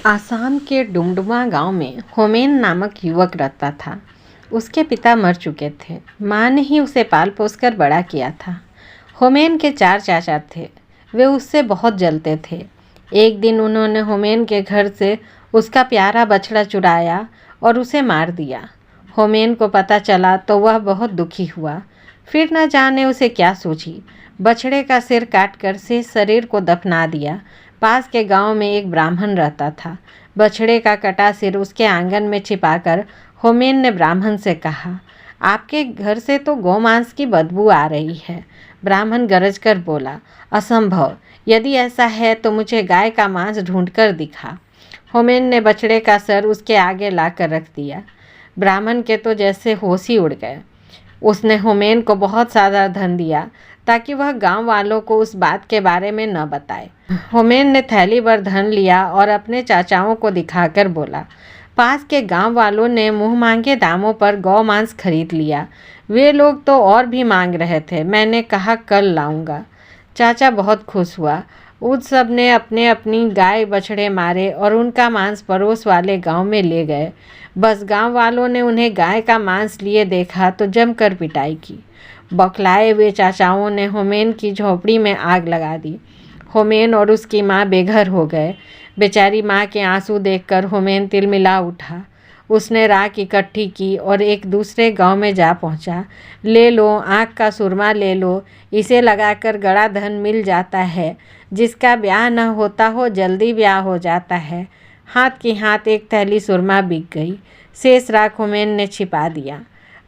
आसाम के डुमडुमा गांव में होमेन नामक युवक रहता था। उसके पिता मर चुके थे। माँ ने ही उसे पाल पोस कर बड़ा किया था। होमेन के 4 चाचा थे। वे उससे बहुत जलते थे। एक दिन उन्होंने होमेन के घर से उसका प्यारा बछड़ा चुराया और उसे मार दिया। होमेन को पता चला तो वह बहुत दुखी हुआ। फिर न जाने उसे क्या सोची, बछड़े का सिर काटकर से शरीर को दफना दिया। पास के गांव में एक ब्राह्मण रहता था। बछड़े का कटा सिर उसके आंगन में छिपाकर होमेन ने ब्राह्मण से कहा, आपके घर से तो गोमांस की बदबू आ रही है। ब्राह्मण गरज कर बोला, असंभव, यदि ऐसा है तो मुझे गाय का मांस ढूंढकर दिखा। होमेन ने बछड़े का सर उसके आगे लाकर रख दिया। ब्राह्मण के तो जैसे होश ही उड़ गए। उसने होमेन को बहुत सारा धन दिया ताकि वह गांव वालों को उस बात के बारे में न बताए। होमेन ने थैली भर धन लिया और अपने चाचाओं को दिखाकर बोला, पास के गांव वालों ने मुंह मांगे दामों पर गौ मांस खरीद लिया। वे लोग तो और भी मांग रहे थे। मैंने कहा कल लाऊंगा। चाचा बहुत खुश हुआ। उस सब ने अपने अपनी गाय बछड़े मारे और उनका मांस पड़ोस वाले गांव में ले गए। बस गांव वालों ने उन्हें गाय का मांस लिए देखा तो जमकर पिटाई की। बौखलाए हुए चाचाओं ने होमेन की झोपड़ी में आग लगा दी। होमेन और उसकी माँ बेघर हो गए। बेचारी माँ के आंसू देखकर होमेन तिलमिला उठा। उसने राख इकट्ठी की और एक दूसरे गांव में जा पहुंचा। ले लो, आँख का सुरमा ले लो, इसे लगाकर गड़ा धन मिल जाता है। जिसका ब्याह न होता हो जल्दी ब्याह हो जाता है। हाथ की हाथ एक थैली सुरमा बिक गई। शेष राख होमेन ने छिपा दिया।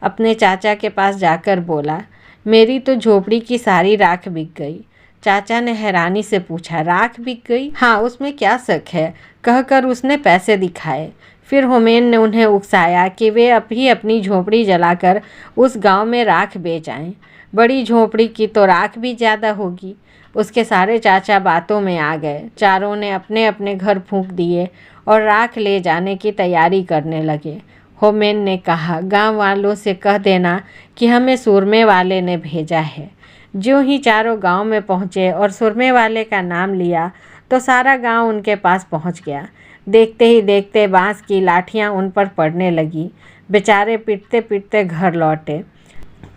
अपने चाचा के पास जाकर बोला, मेरी तो झोपड़ी की सारी राख बिक गई। चाचा ने हैरानी से पूछा, राख बिक गई? हाँ, उसमें क्या शक है, कहकर उसने पैसे दिखाए। फिर होमेन ने उन्हें उकसाया कि वे अभी अपनी झोपड़ी जलाकर उस गांव में राख बेच आएं। बड़ी झोपड़ी की तो राख भी ज़्यादा होगी। उसके सारे चाचा बातों में आ गए। चारों ने अपने अपने घर फूंक दिए और राख ले जाने की तैयारी करने लगे। होमेन ने कहा, गांव वालों से कह देना कि हमें सुरमे वाले ने भेजा है। ज्यों ही चारों गांव में पहुंचे और सुरमे वाले का नाम लिया तो सारा गांव उनके पास पहुंच गया। देखते ही देखते बांस की लाठियां उन पर पड़ने लगी। बेचारे पिटते पिटते घर लौटे।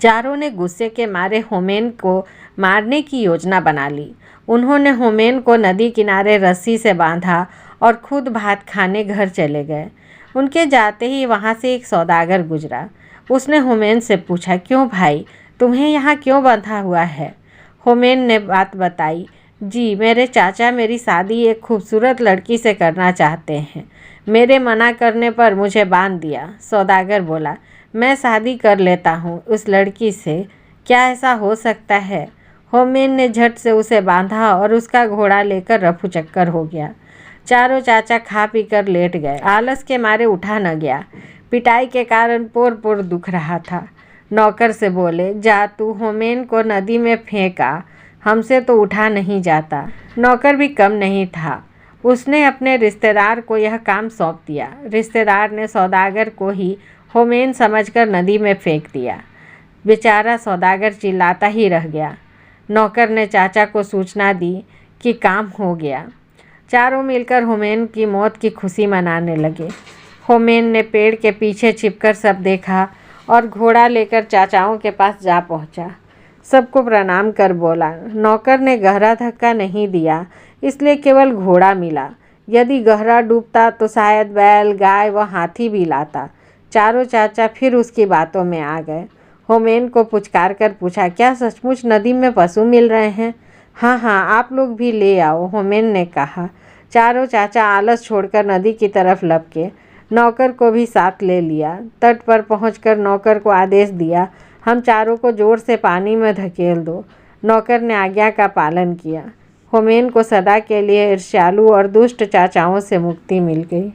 चारों ने गुस्से के मारे होमेन को मारने की योजना बना ली। उन्होंने होमेन को नदी किनारे रस्सी से बांधा और खुद भात खाने घर चले गए। उनके जाते ही वहाँ से एक सौदागर गुजरा। उसने होमेन से पूछा, क्यों भाई, तुम्हें यहाँ क्यों बंधा हुआ है? होमेन ने बात बताई। जी, मेरे चाचा मेरी शादी एक खूबसूरत लड़की से करना चाहते हैं। मेरे मना करने पर मुझे बांध दिया। सौदागर बोला, मैं शादी कर लेता हूँ उस लड़की से। क्या ऐसा हो सकता है? होमेन ने झट से उसे बांधा और उसका घोड़ा लेकर रफू चक्कर हो गया। चारों चाचा खा पी कर लेट गए। आलस के मारे उठा न गया। पिटाई के कारण पोर पोर दुख रहा था। नौकर से बोले, जा तू होमेन को नदी में फेंका, हमसे तो उठा नहीं जाता। नौकर भी कम नहीं था। उसने अपने रिश्तेदार को यह काम सौंप दिया। रिश्तेदार ने सौदागर को ही होमेन समझकर नदी में फेंक दिया। बेचारा सौदागर चिल्लाता ही रह गया। नौकर ने चाचा को सूचना दी कि काम हो गया। चारों मिलकर होमेन की मौत की खुशी मनाने लगे। होमेन ने पेड़ के पीछे छिपकर सब देखा और घोड़ा लेकर चाचाओं के पास जा पहुंचा। सबको प्रणाम कर बोला। नौकर ने गहरा धक्का नहीं दिया, इसलिए केवल घोड़ा मिला। यदि गहरा डूबता तो शायद बैल, गाय व हाथी भी लाता। चारों चाचा फिर उसकी बातों में आ गए। होमेन को पुचकार कर पूछा, क्या सचमुच नदी में पशु मिल रहे हैं? हाँ हाँ, आप लोग भी ले आओ, होमेन ने कहा। चारों चाचा आलस छोड़कर नदी की तरफ लपके। नौकर को भी साथ ले लिया। तट पर पहुंचकर नौकर को आदेश दिया, हम चारों को जोर से पानी में धकेल दो। नौकर ने आज्ञा का पालन किया। होमेन को सदा के लिए ईर्ष्यालु और दुष्ट चाचाओं से मुक्ति मिल गई।